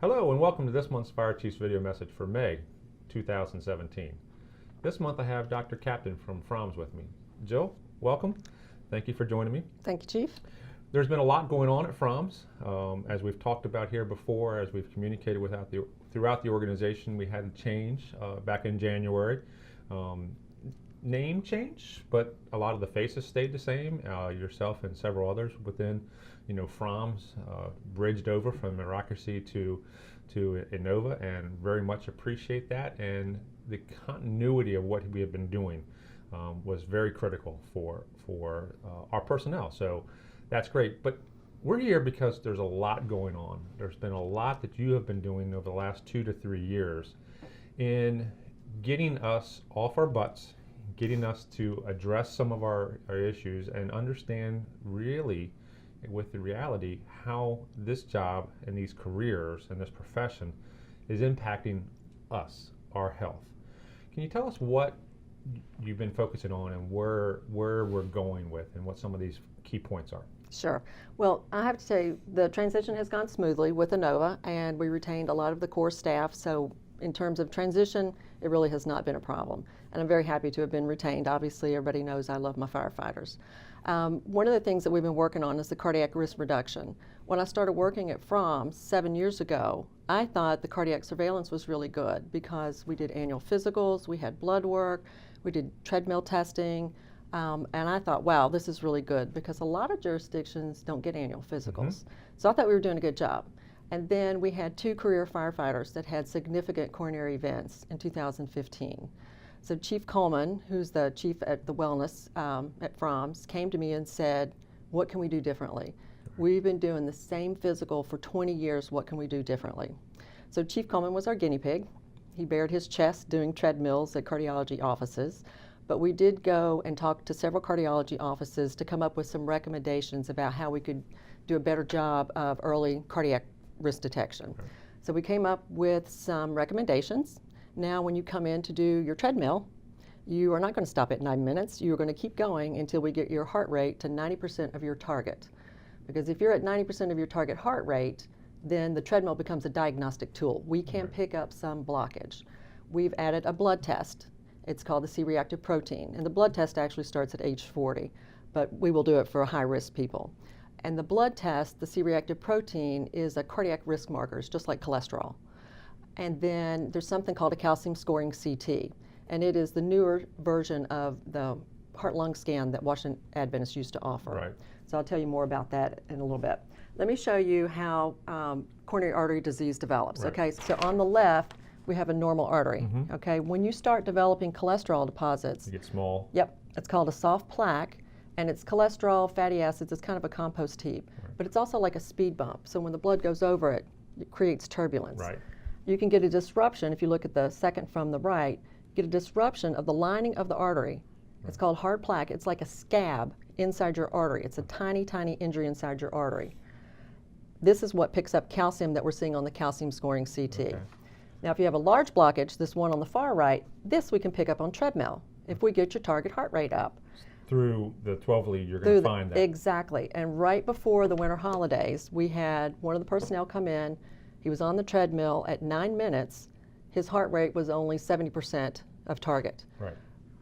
Hello and welcome to this month's Fire Chiefs video message for May 2017. This month I have Dr. Captain from FROMS with me. Jill, welcome. Thank you for joining me. Thank you, Chief. There's been a lot going on at FROMS. As we've talked about here before, as we've communicated throughout the organization, we had a change back in January. Name change, but a lot of the faces stayed the same. Yourself and several others within, FROMS bridged over from Bureaucracy to Innova, and very much appreciate that. And the continuity of what we have been doing was very critical for our personnel. So that's great. But we're here because there's a lot going on. There's been a lot that you have been doing over the last 2 to 3 years in getting us off our butts, getting us to address some of our issues and understand really with the reality how this job and these careers and this profession is impacting us, our health. Can you tell us what you've been focusing on and where we're going with and what some of these key points are? Sure. Well, I have to tell you, the transition has gone smoothly with Innova, and we retained a lot of the core staff. So in terms of transition, it really has not been a problem. And I'm very happy to have been retained. Obviously, everybody knows I love my firefighters. One of the things that we've been working on is the cardiac risk reduction. When I started working at FROMS 7 years ago, I thought the cardiac surveillance was really good because we did annual physicals, we had blood work, we did treadmill testing, and I thought, wow, this is really good because a lot of jurisdictions don't get annual physicals. So I thought we were doing a good job. And then we had 2 career firefighters that had significant coronary events in 2015. So Chief Coleman, who's the chief at the wellness at FROMS, came to me and said, what can we do differently? We've been doing the same physical for 20 years, what can we do differently? So Chief Coleman was our guinea pig. He bared his chest doing treadmills at cardiology offices. But we did go and talk to several cardiology offices to come up with some recommendations about how we could do a better job of early cardiac risk detection. Okay. So we came up with some recommendations. Now when you come in to do your treadmill, you are not going to stop at 9 minutes. You're going to keep going until we get your heart rate to 90% of your target. Because if you're at 90% of your target heart rate, then the treadmill becomes a diagnostic tool. We can pick up some blockage. We've added a blood test. It's called the C-reactive protein. And the blood test actually starts at age 40, but we will do it for high-risk people. And the blood test, the C-reactive protein, is a cardiac risk marker. It's just like cholesterol. And then there's something called a calcium scoring CT. And it is the newer version of the heart-lung scan that Washington Adventists used to offer. Right. So I'll tell you more about that in a little bit. Let me show you how coronary artery disease develops. Right. Okay, so on the left, we have a normal artery. Okay, when you start developing cholesterol deposits, you get small. Yep, it's called a soft plaque, and it's cholesterol, fatty acids. It's kind of a compost heap, but it's also like a speed bump. So when the blood goes over it, it creates turbulence. Right. You can get a disruption if you look at the second from the right. Get a disruption of the lining of the artery. It's called hard plaque. It's like a scab inside your artery. It's a tiny, tiny injury inside your artery. This is what picks up calcium that we're seeing on the calcium scoring CT. Okay. Now, if you have a large blockage, this one on the far right, this we can pick up on treadmill if we get your target heart rate up. Through the 12 lead, you're going to find that. Exactly. And right before the winter holidays, we had one of the personnel come in. He was on the treadmill at 9 minutes. His heart rate was only 70% of target. Right.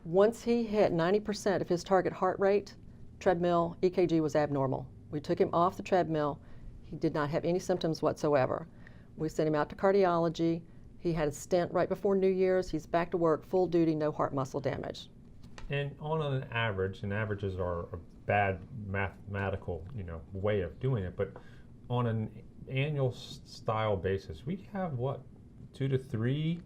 Once he hit 90% of his target heart rate, treadmill EKG was abnormal. We took him off the treadmill. He did not have any symptoms whatsoever. We sent him out to cardiology. He had a stent right before New Year's. He's back to work, full duty, no heart muscle damage. And on an average, and averages are a bad mathematical, way of doing it, but on an annual style basis, we have what, 2 to 3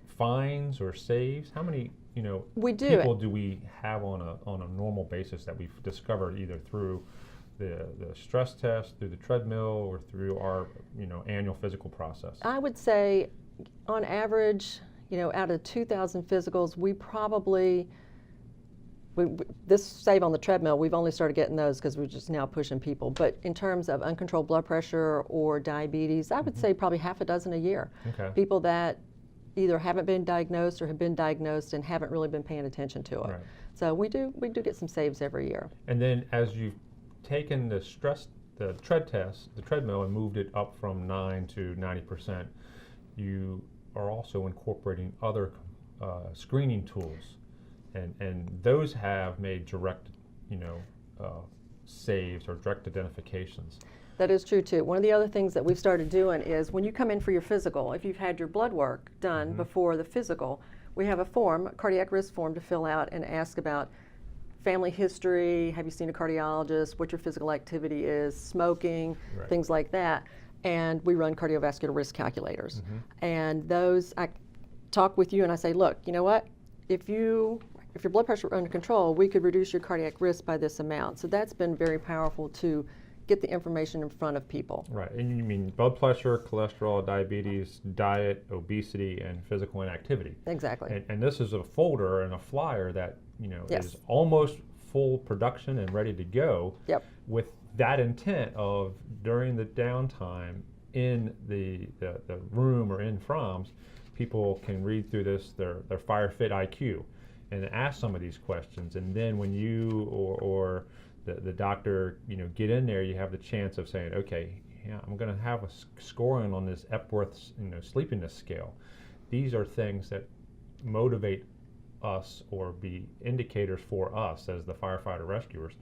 fines or saves? How many, people do we have on a normal basis that we've discovered either through the stress test, through the treadmill, or through our annual physical process? I would say, on average, out of 2,000 physicals, we probably, this save on the treadmill, we've only started getting those because we're just now pushing people. But in terms of uncontrolled blood pressure or diabetes, I would say probably half a dozen a year. Okay. People that either haven't been diagnosed or have been diagnosed and haven't really been paying attention to it. Right. So we do get some saves every year. And then as you've taken the stress the treadmill, and moved it up from 9 to 90%, you are also incorporating other screening tools, and those have made direct, saves or direct identifications. That is true too. One of the other things that we've started doing is when you come in for your physical, if you've had your blood work done before the physical, we have a form, a cardiac risk form to fill out and ask about family history, have you seen a cardiologist, what your physical activity is, smoking, things like that. And we run cardiovascular risk calculators. And those, I talk with you and I say, look, you know what, if your blood pressure were under control, we could reduce your cardiac risk by this amount. So that's been very powerful to get the information in front of people. Right, and you mean blood pressure, cholesterol, diabetes, diet, obesity, and physical inactivity. Exactly. And this is a folder and a flyer that is almost full production and ready to go. Yep. With that intent of during the downtime in the room or in FROMS, people can read through this their FireFit IQ and ask some of these questions, and then when you or the doctor, get in there, you have the chance of saying, okay, I'm going to have a scoring on this Epworth, sleepiness scale. These are things that motivate us or be indicators for us as the firefighter rescuers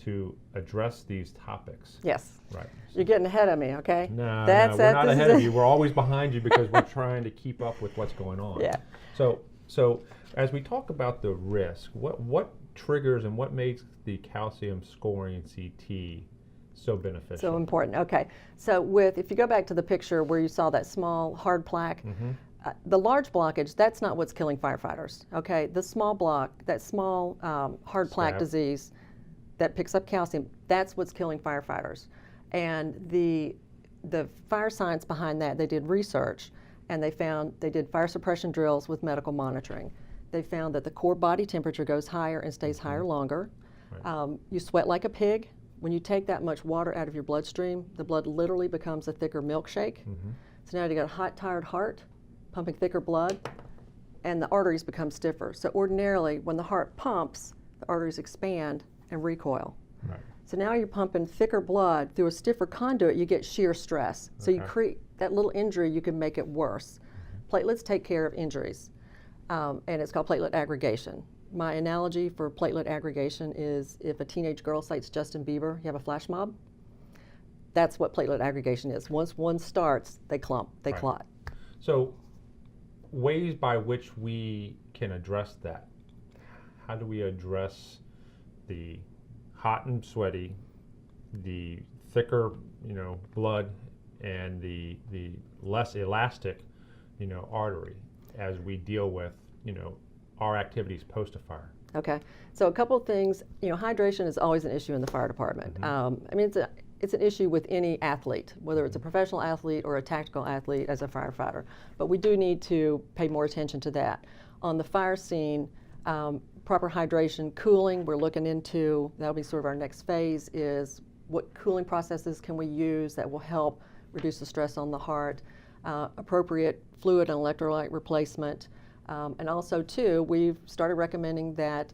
to address these topics. Yes. Right. You're getting ahead of me, okay? No, we're not ahead of you. We're always behind you because we're trying to keep up with what's going on. Yeah. So as we talk about the risk, what triggers and what makes the calcium scoring CT so beneficial? So important. Okay. So if you go back to the picture where you saw that small hard plaque, the large blockage, that's not what's killing firefighters. Okay. The small block, that small hard plaque disease that picks up calcium, that's what's killing firefighters. And the fire science behind that, they did research and they did fire suppression drills with medical monitoring. They found that the core body temperature goes higher and stays higher longer. Right. You sweat like a pig. When you take that much water out of your bloodstream, the blood literally becomes a thicker milkshake. So now you got a hot, tired heart, pumping thicker blood, and the arteries become stiffer. So ordinarily, when the heart pumps, the arteries expand and recoil. Right. So now you're pumping thicker blood through a stiffer conduit, you get shear stress. So you create that little injury, you can make it worse. Platelets take care of injuries. And it's called platelet aggregation. My analogy for platelet aggregation is if a teenage girl cites Justin Bieber, you have a flash mob. That's what platelet aggregation is. Once one starts, they clump, they clot. So ways by which we can address that. How do we address the hot and sweaty, the thicker, blood, and the less elastic, artery as we deal with, our activities post a fire? Okay, so a couple of things. Hydration is always an issue in the fire department. It's an issue with any athlete, whether it's a professional athlete or a tactical athlete as a firefighter. But we do need to pay more attention to that. On the fire scene, proper hydration, cooling, we're looking into, that'll be sort of our next phase, is what cooling processes can we use that will help reduce the stress on the heart, appropriate fluid and electrolyte replacement. And also, too, we've started recommending that,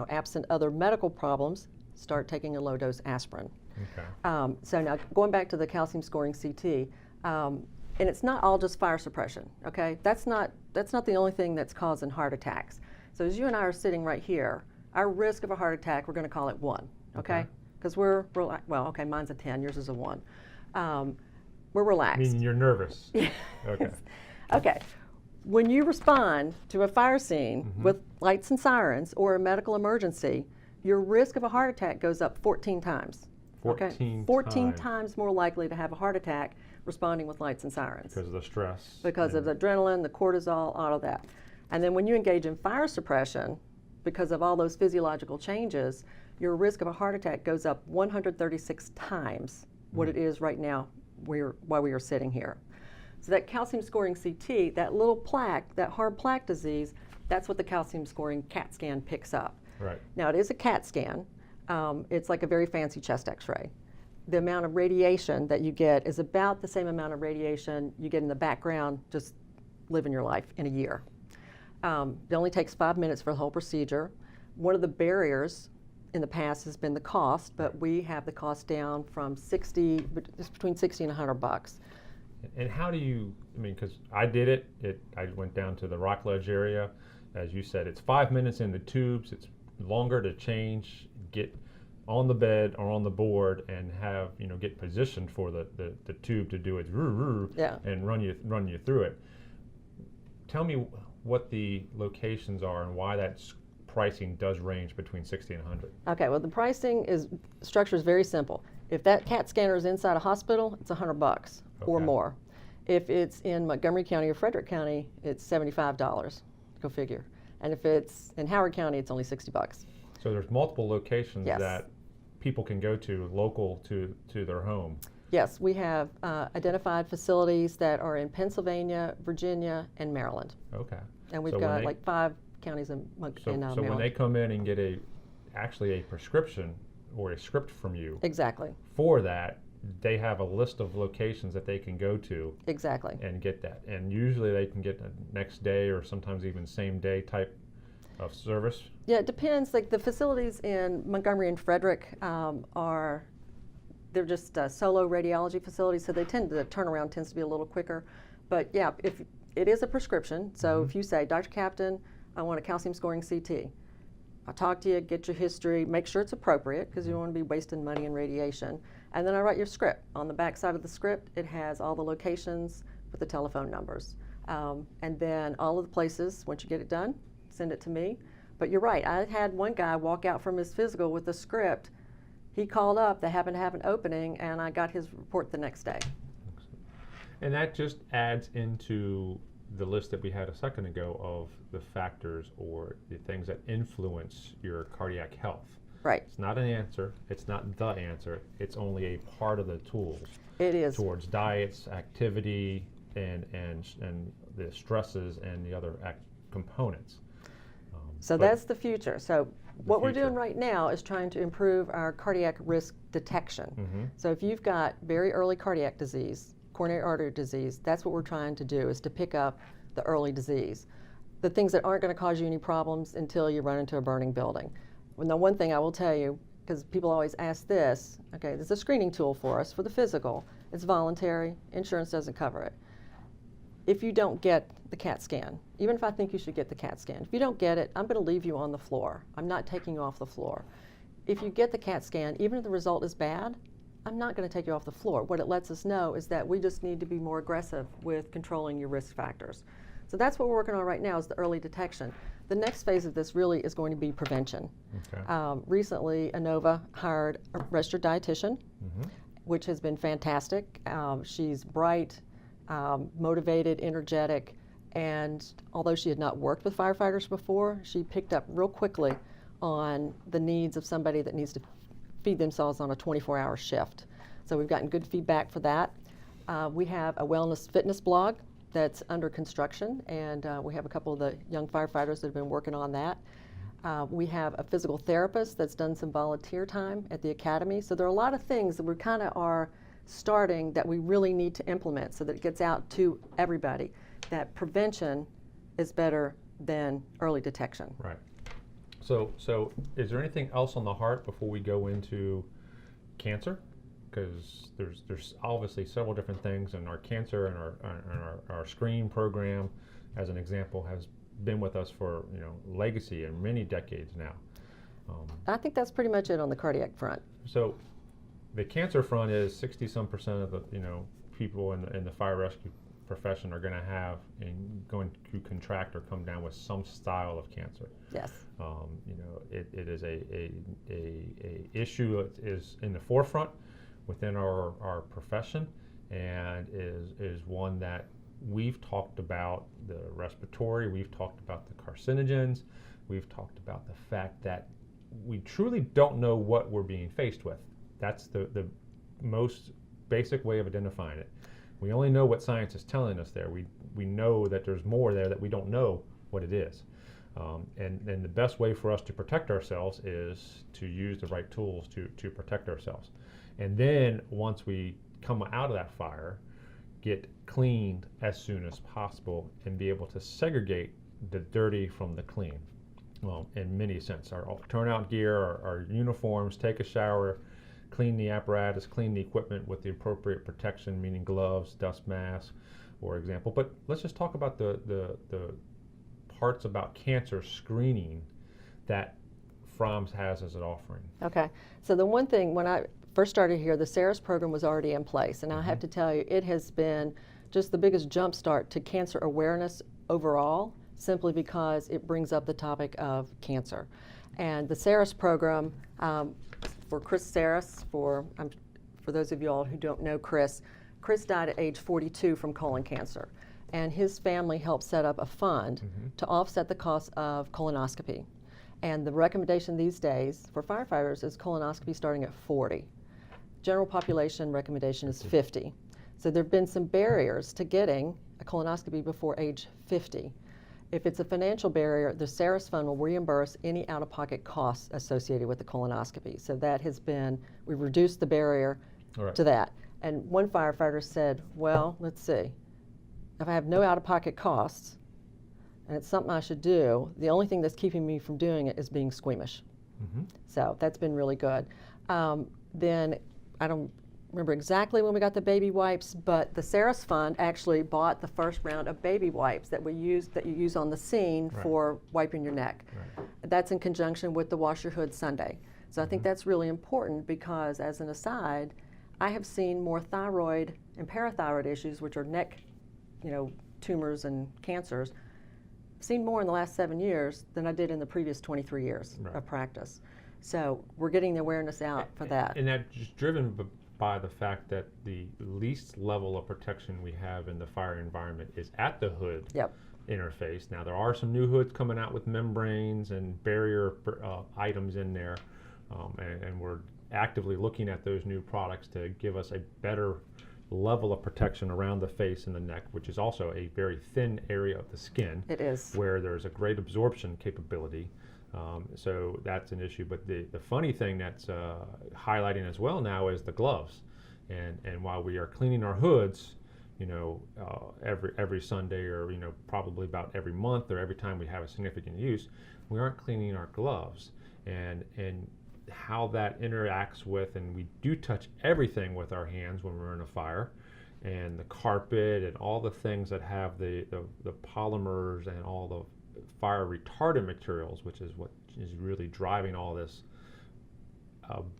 absent other medical problems, start taking a low-dose aspirin. Okay. So now, going back to the calcium scoring CT, and it's not all just fire suppression, okay? That's not the only thing that's causing heart attacks. So as you and I are sitting right here, our risk of a heart attack, we're going to call it 1, okay? Because we're mine's a 10, yours is a 1. We're relaxed. Meaning you're nervous. Okay. Okay. When you respond to a fire scene with lights and sirens or a medical emergency, your risk of a heart attack goes up 14 times. 14 times more likely to have a heart attack responding with lights and sirens. Because of the stress. Because of the adrenaline, the cortisol, all of that. And then when you engage in fire suppression, because of all those physiological changes, your risk of a heart attack goes up 136 times what it is right now while we are sitting here. So that calcium scoring CT, that little plaque, that hard plaque disease, that's what the calcium scoring CAT scan picks up. Right. Now it is a CAT scan. It's like a very fancy chest x-ray. The amount of radiation that you get is about the same amount of radiation you get in the background just living your life in a year. It only takes 5 minutes for the whole procedure. One of the barriers in the past has been the cost, but we have the cost down from 60, it's between 60 and $100. And how do you, I mean, because I did it, I went down to the Rockledge area. As you said, it's 5 minutes in the tubes. It's longer to change, get on the bed or on the board and have, get positioned for the tube to do its and run you through it. Tell me what the locations are and why that pricing does range between 60 and 100. Okay, well, the pricing structure is very simple. If that CAT scanner is inside a hospital, it's $100 or more. If it's in Montgomery County or Frederick County, it's $75. Go figure. And if it's in Howard County, it's only $60. So there's multiple locations that people can go to local to their home. Yes, we have identified facilities that are in Pennsylvania, Virginia, and Maryland. Okay. And we've got like 5 counties in Maryland. So when they come in and get actually a prescription or a script from you. Exactly. For that, they have a list of locations that they can go to. Exactly. And get that. And usually they can get the next day or sometimes even same day type of service. Yeah, it depends. Like the facilities in Montgomery and Frederick they're just solo radiology facilities, so the turnaround tends to be a little quicker. But yeah, if it is a prescription, so if you say, Dr. Captain, I want a calcium scoring CT. I'll talk to you, get your history, make sure it's appropriate because you don't want to be wasting money in radiation. And then I write your script. On the back side of the script, it has all the locations with the telephone numbers. And then all of the places, once you get it done, send it to me. But you're right, I had one guy walk out from his physical with a script. He called up, they happened to have an opening, and I got his report the next day. And that just adds into the list that we had a second ago of the factors or the things that influence your cardiac health. Right. It's not an answer. It's not the answer. It's only a part of the tools. It is. Towards diets, activity, and the stresses and the other components. So that's the future. So what we're doing right now is trying to improve our cardiac risk detection. So if you've got very early cardiac disease, coronary artery disease, that's what we're trying to do, is to pick up the early disease. The things that aren't going to cause you any problems until you run into a burning building. Well, now one thing I will tell you, because people always ask this, okay, there's a screening tool for us for the physical. It's voluntary. Insurance doesn't cover it. If you don't get the CAT scan, even if I think you should get the CAT scan, if you don't get it, I'm going to leave you on the floor. I'm not taking you off the floor. If you get the CAT scan, even if the result is bad, I'm not going to take you off the floor. What it lets us know is that we just need to be more aggressive with controlling your risk factors. So that's what we're working on right now, is the early detection. The next phase of this really is going to be prevention. Okay. Recently, ANOVA hired a registered dietitian, which has been fantastic. She's bright, motivated, energetic, and although she had not worked with firefighters before, she picked up real quickly on the needs of somebody that needs to feed themselves on a 24-hour shift. So we've gotten good feedback for that. We have a wellness fitness blog that's under construction, and we have a couple of the young firefighters that have been working on that. We have a physical therapist that's done some volunteer time at the academy. So there are a lot of things that we kind of are starting that we really need to implement so that it gets out to everybody, that prevention is better than early detection. Right. So is there anything else on the heart before we go into cancer? Because there's obviously several different things, and our cancer and our screening program, as an example, has been with us for legacy and many decades now. I think that's pretty much it on the cardiac front. So the cancer front is 60-some% of the people in the fire rescue profession are going to have and going to contract or come down with some style of cancer. Yes. It is a issue that is in the forefront within our profession, and is one that we've talked about the respiratory, we've talked about the carcinogens, we've talked about the fact that we truly don't know what we're being faced with. That's the most basic way of identifying it. We only know what science is telling us there. We know that there's more there that we don't know what it is. And the best way for us to protect ourselves is to use the right tools to protect ourselves. And then once we come out of that fire, get cleaned as soon as possible and be able to segregate the dirty from the clean. well, in many sense, our turnout gear, our uniforms, take a shower, clean the apparatus, clean the equipment with the appropriate protection, meaning gloves, dust masks, for example. But let's just talk about the parts about cancer screening that FROMS has as an offering. Okay, so the one thing, when I first started here, the SARS program was already in place, and I have to tell you, it has been just the biggest jumpstart to cancer awareness overall, simply because it brings up the topic of cancer. And the SARS program, for Chris Saris, for those of you all who don't know Chris died at age 42 from colon cancer. And his family helped set up a fund to offset the cost of colonoscopy. And the recommendation these days for firefighters is colonoscopy starting at 40. General population recommendation is 50. So there have been some barriers to getting a colonoscopy before age 50. If it's a financial barrier, the SARS fund will reimburse any out-of-pocket costs associated with the colonoscopy. So that has been, we've reduced the barrier to that. And one firefighter said, well, let's see, if I have no out-of-pocket costs and it's something I should do, the only thing that's keeping me from doing it is being squeamish. So that's been really good. Then I don't remember exactly when we got the baby wipes, but the SARS fund actually bought the first round of baby wipes that you use on the scene for wiping your neck. That's in conjunction with the Wash Your Hood Sunday. So I think that's really important because, as an aside, I have seen more thyroid and parathyroid issues, which are neck, tumors and cancers, seen more in the last 7 years than I did in the previous 23 years of practice. So we're getting the awareness out for that. And that's driven by the fact that the least level of protection we have in the fire environment is at the hood interface. Now, there are some new hoods coming out with membranes and barrier items in there, and we're actively looking at those new products to give us a better level of protection around the face and the neck, which is also a very thin area of the skin. It is. Where there's a great absorption capability. So that's an issue. But the funny thing that's highlighting as well now is the gloves. And while we are cleaning our hoods, every Sunday, or probably about every month or every time we have a significant use, we aren't cleaning our gloves. And how that interacts with, and we do touch everything with our hands when we're in a fire, and the carpet and all the things that have the polymers and all the fire retardant materials, which is what is really driving all this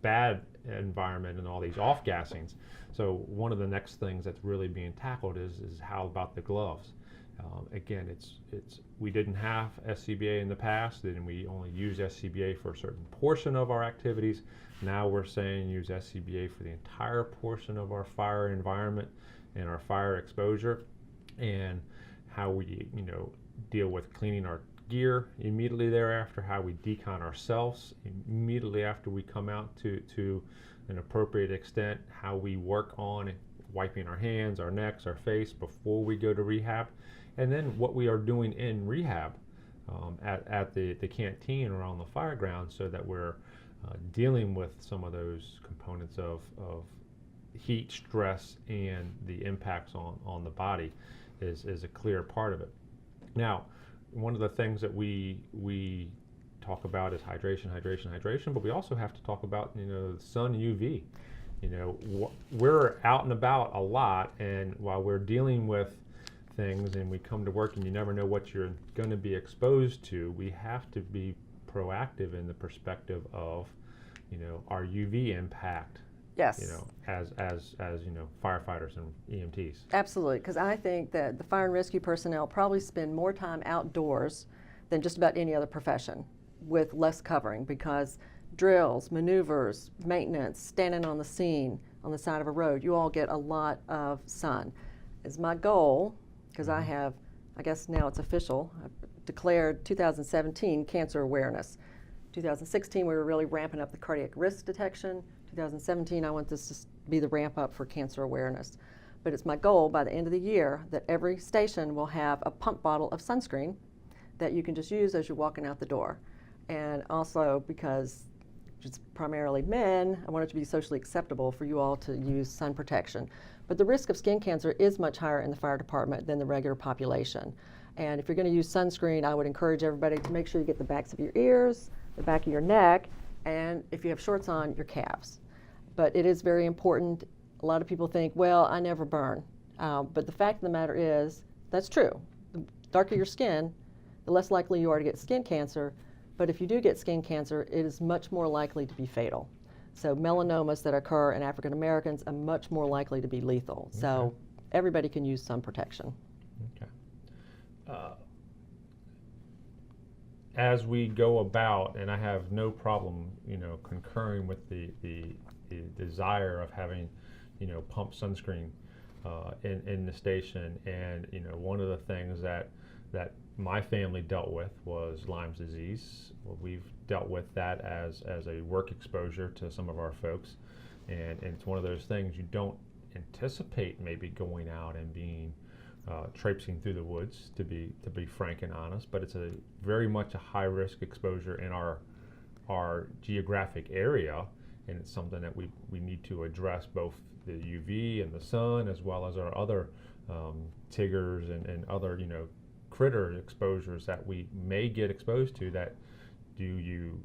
bad environment and all these off-gassings. So one of the next things that's really being tackled is how about the gloves? Again, we didn't have SCBA in the past, and we only use SCBA for a certain portion of our activities. Now we're saying use SCBA for the entire portion of our fire environment and our fire exposure, and how we deal with cleaning our gear immediately thereafter, how we decon ourselves immediately after we come out to an appropriate extent, how we work on wiping our hands, our necks, our face before we go to rehab, and then what we are doing in rehab at the canteen or on the fire ground, so that we're dealing with some of those components of heat, stress, and the impacts on the body is a clear part of it. Now, one of the things that we talk about is hydration, but we also have to talk about sun UV. We're out and about a lot, and while we're dealing with things and we come to work and you never know what you're going to be exposed to, we have to be proactive in the perspective of our UV impact. Yes. As firefighters and EMTs. Absolutely, because I think that the fire and rescue personnel probably spend more time outdoors than just about any other profession with less covering, because drills, maneuvers, maintenance, standing on the scene, on the side of a road, you all get a lot of sun. It's my goal, because I guess now it's official, I've declared 2017 cancer awareness. 2016 we were really ramping up the cardiac risk detection. 2017 I want this to be the ramp up for cancer awareness. But it's my goal by the end of the year that every station will have a pump bottle of sunscreen that you can just use as you're walking out the door. And also, because it's primarily men, I want it to be socially acceptable for you all to use sun protection. But the risk of skin cancer is much higher in the fire department than the regular population. And if you're going to use sunscreen, I would encourage everybody to make sure you get the backs of your ears, the back of your neck, and if you have shorts on, your calves. But it is very important. A lot of people think, well, I never burn. But the fact of the matter is, that's true. The darker your skin, the less likely you are to get skin cancer. But if you do get skin cancer, it is much more likely to be fatal. So melanomas that occur in African Americans are much more likely to be lethal. Okay. So everybody can use sun protection. Okay. As we go about, and I have no problem, concurring with the desire of having, pump sunscreen in the station, and one of the things that my family dealt with was Lyme disease. Well, we've dealt with that as a work exposure to some of our folks, and it's one of those things you don't anticipate maybe going out and being traipsing through the woods, to be frank and honest, but it's a very much a high risk exposure in our geographic area, and it's something that we need to address, both the UV and the sun, as well as our other tigers and other critter exposures that we may get exposed to. That do you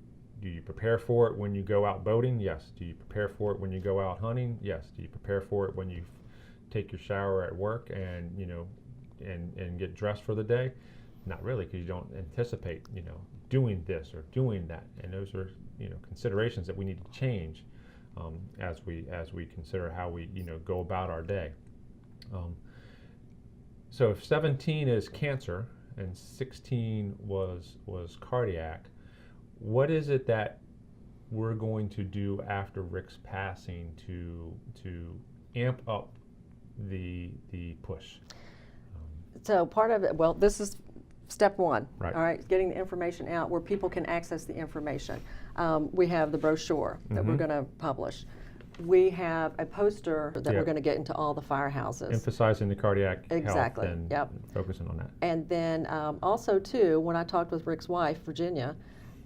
prepare for it when you go out boating? Yes. Do you prepare for it when you go out hunting? Yes. Do you prepare for it when you take your shower at work and and get dressed for the day? Not really, because you don't anticipate doing this or doing that, and those are considerations that we need to change as we consider how we go about our day. So if 17 is cancer and 16 was cardiac, what is it that we're going to do after Rick's passing to amp up the push? So part of it, well, this is step one, right. All right, getting the information out where people can access the information. We have the brochure that we're going to publish. We have a poster that we're going to get into all the firehouses. Emphasizing the cardiac exactly. health and focusing on that. And then also, too, when I talked with Rick's wife, Virginia,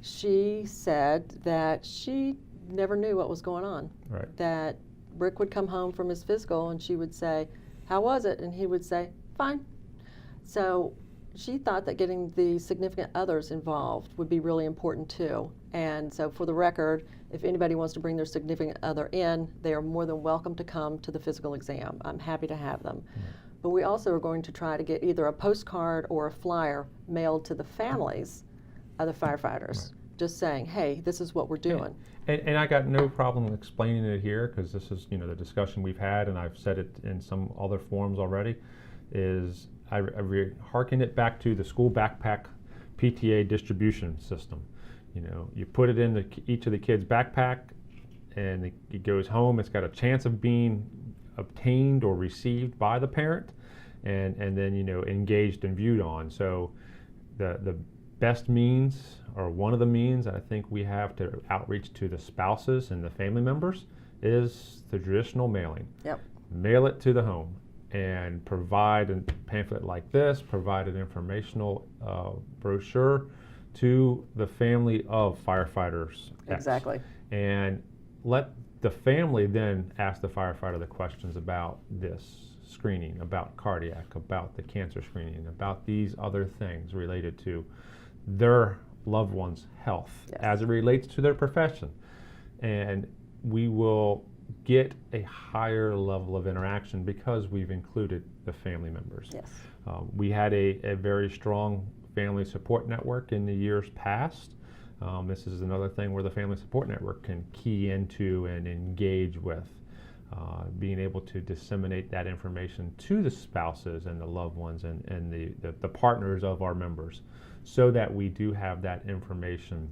she said that she never knew what was going on. Right. That Rick would come home from his physical and she would say, "How was it?" And he would say, "Fine." So she thought that getting the significant others involved would be really important too. And so for the record, if anybody wants to bring their significant other in, they are more than welcome to come to the physical exam. I'm happy to have them. But we also are going to try to get either a postcard or a flyer mailed to the families of the firefighters, just saying, hey, this is what we're doing. And I got no problem explaining it here, because this is the discussion we've had, and I've said it in some other forums already, is I hearken it back to the school backpack PTA distribution system. You put it in each of the kids' backpack, and it goes home. It's got a chance of being obtained or received by the parent, and then engaged and viewed on. So the best means, or one of the means I think we have to outreach to the spouses and the family members, is the traditional mailing. Yep. Mail it to the home and provide a pamphlet like this, provide an informational brochure to the family of firefighters X. Exactly. And let the family then ask the firefighter the questions about this screening, about cardiac, about the cancer screening, about these other things related to their loved one's health as it relates to their profession. And we will get a higher level of interaction because we've included the family members. Yes. We had a very strong family support network in the years past. This is another thing where the family support network can key into and engage with, being able to disseminate that information to the spouses and the loved ones and the partners of our members, so that we do have that information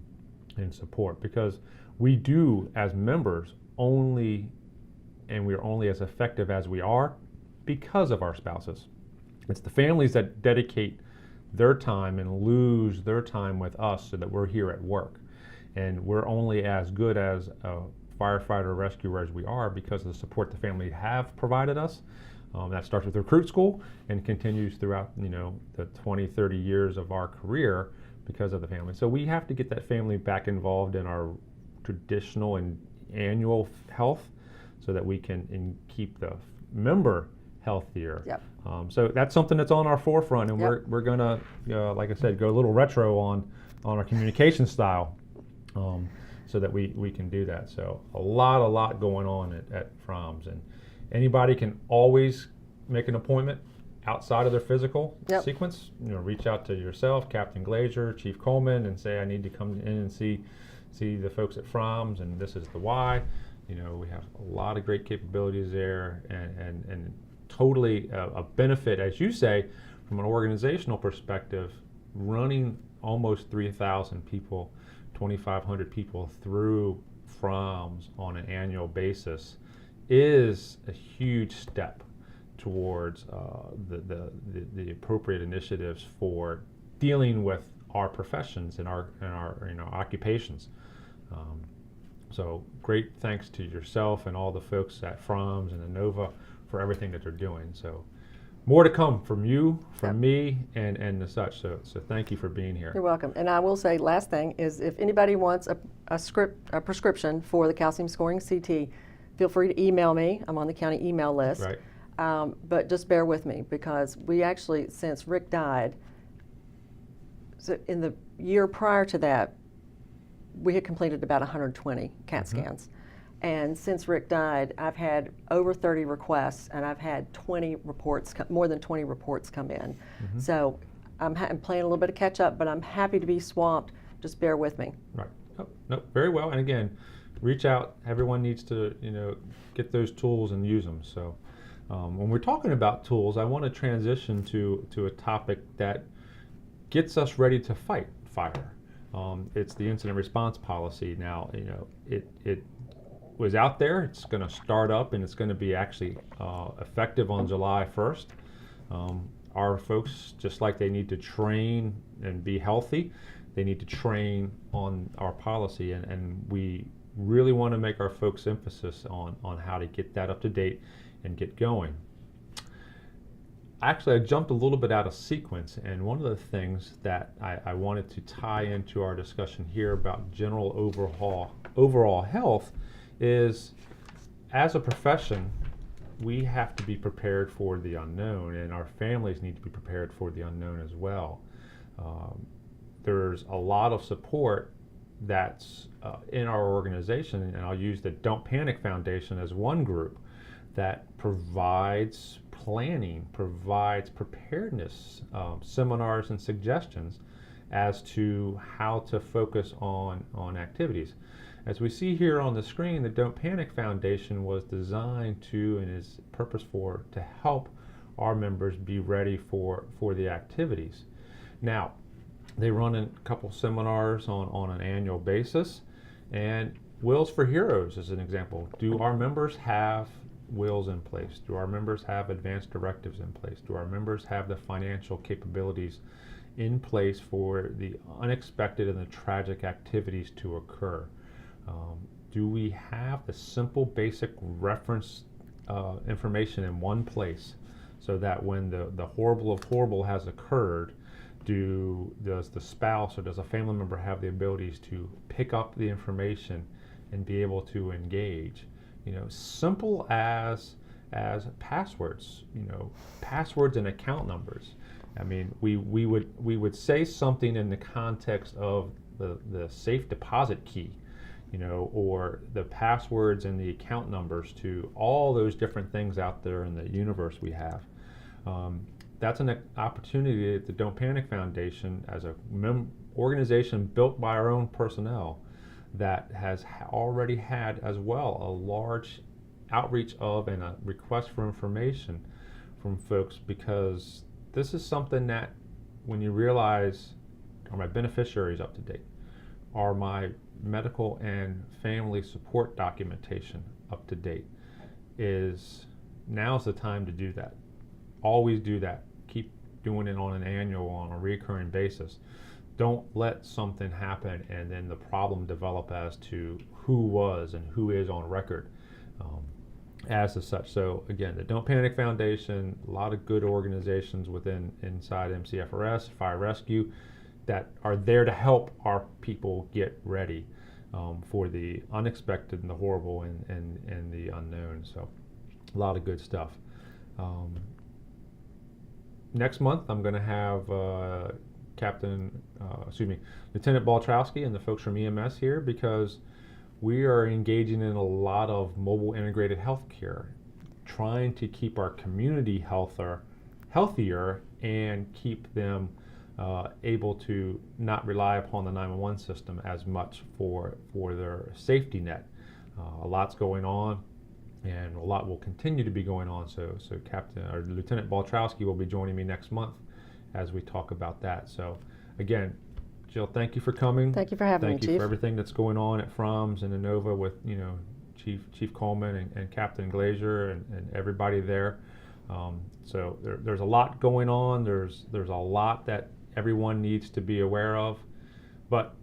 and support, because we do, as members, only, and we're only as effective as we are because of our spouses. It's the families that dedicate their time and lose their time with us so that we're here at work. And we're only as good as a firefighter or rescuer as we are because of the support the family have provided us. That starts with recruit school and continues throughout the 20, 30 years of our career because of the family. So we have to get that family back involved in our traditional and annual health, so that we can keep the member healthier. Yep. So that's something that's on our forefront, and Yep. we're gonna, like I said, go a little retro on our communication style, so that we can do that. So a lot going on at FROMS, and anybody can always make an appointment outside of their physical Yep. sequence. Reach out to yourself, Captain Glazier, Chief Coleman, and say, I need to come in and see the folks at FROMS, and this is the why. We have a lot of great capabilities there, and totally a benefit, as you say, from an organizational perspective. Running almost 3,000 people, 2,500 people through FROMS on an annual basis is a huge step towards the appropriate initiatives for dealing with our professions and our occupations. So great thanks to yourself and all the folks at FROMS and ANOVA for everything that they're doing. So more to come from you, from me, and the such. So thank you for being here. You're welcome. And I will say, last thing is, if anybody wants a prescription for the calcium scoring CT, feel free to email me. I'm on the county email list. Right. But just bear with me, because we actually, since Rick died, so in the year prior to that, we had completed about 120 CAT scans. And since Rick died, I've had over 30 requests, and I've had 20 reports, more than 20 reports come in. So I'm playing a little bit of catch up, but I'm happy to be swamped. Just bear with me. Right. No, very well. And again, reach out. Everyone needs to, get those tools and use them. So when we're talking about tools, I want to transition to a topic that gets us ready to fight fire. It's the incident response policy. Now, it was out there. It's going to start up, and it's going to be actually effective on July 1st. Our folks, just like they need to train and be healthy, they need to train on our policy, and we really want to make our folks emphasis on how to get that up to date and get going. Actually, I jumped a little bit out of sequence, and one of the things that I wanted to tie into our discussion here about general overall health is, as a profession, we have to be prepared for the unknown, and our families need to be prepared for the unknown as well. There's a lot of support that's in our organization, and I'll use the Don't Panic Foundation as one group that provides planning, provides preparedness, seminars and suggestions as to how to focus on activities. As we see here on the screen, the Don't Panic Foundation was designed to, and is purpose for, to help our members be ready for the activities. Now, they run a couple seminars on an annual basis, and Wills for Heroes is an example. Do our members have wills in place? Do our members have advanced directives in place? Do our members have the financial capabilities in place for the unexpected and the tragic activities to occur? Do we have the simple basic reference information in one place, so that when the horrible of horrible has occurred, does the spouse or does a family member have the abilities to pick up the information and be able to engage? Simple as passwords, passwords and account numbers. I mean, we would say something in the context of the safe deposit key, or the passwords and the account numbers to all those different things out there in the universe we have. That's an opportunity at the Don't Panic Foundation, as a organization built by our own personnel, that has already had as well a large outreach of and a request for information from folks, because this is something that, when you realize, are my beneficiaries up to date? Are my medical and family support documentation up to date? Now's the time to do that. Always do that. Keep doing it on a recurring basis. Don't let something happen and then the problem develop as to who was and who is on record as such. So again, the Don't Panic Foundation, a lot of good organizations inside MCFRS, Fire Rescue, that are there to help our people get ready for the unexpected and the horrible and the unknown. So a lot of good stuff. Next month, I'm going to have Lieutenant Baltrowski and the folks from EMS here, because we are engaging in a lot of mobile integrated healthcare, trying to keep our community healthier and keep them able to not rely upon the 911 system as much for their safety net. A lot's going on, and a lot will continue to be going on. So Lieutenant Baltrowski will be joining me next month as we talk about that. So again, Jill, thank you for coming. Thank you for having me, Chief. Thank you for everything that's going on at FROMS and Inova with Chief Coleman and Captain Glazier and everybody there. So there's a lot going on. There's a lot that everyone needs to be aware of. But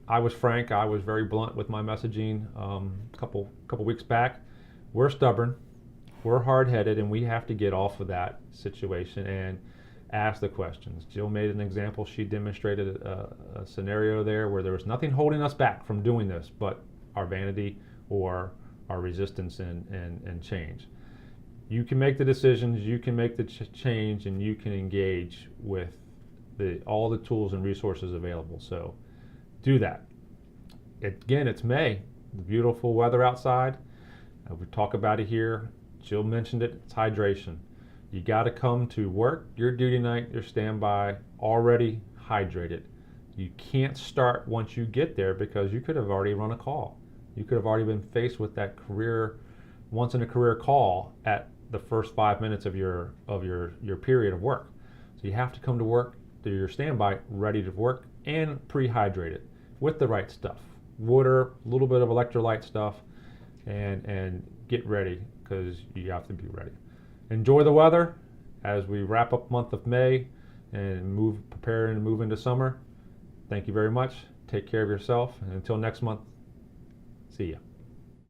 I was frank. I was very blunt with my messaging a couple weeks back. We're stubborn, we're hard-headed, and we have to get off of that situation and ask the questions. Jill made an example. She demonstrated a scenario there where there was nothing holding us back from doing this but our vanity or our resistance and change. You can make the decisions, you can make the change, and you can engage with all the tools and resources available. So do that. Again, it's May, beautiful weather outside. We talk about it here. Jill mentioned it. It's hydration. You got to come to work, your duty night, your standby, already hydrated. You can't start once you get there, because you could have already run a call. You could have already been faced with that once in a career call at the first 5 minutes of your period of work. So you have to come to work, do your standby, ready to work, and pre-hydrated with the right stuff. Water, a little bit of electrolyte stuff, and get ready, because you have to be ready. Enjoy the weather as we wrap up month of May and prepare and move into summer. Thank you very much. Take care of yourself, and until next month, see ya.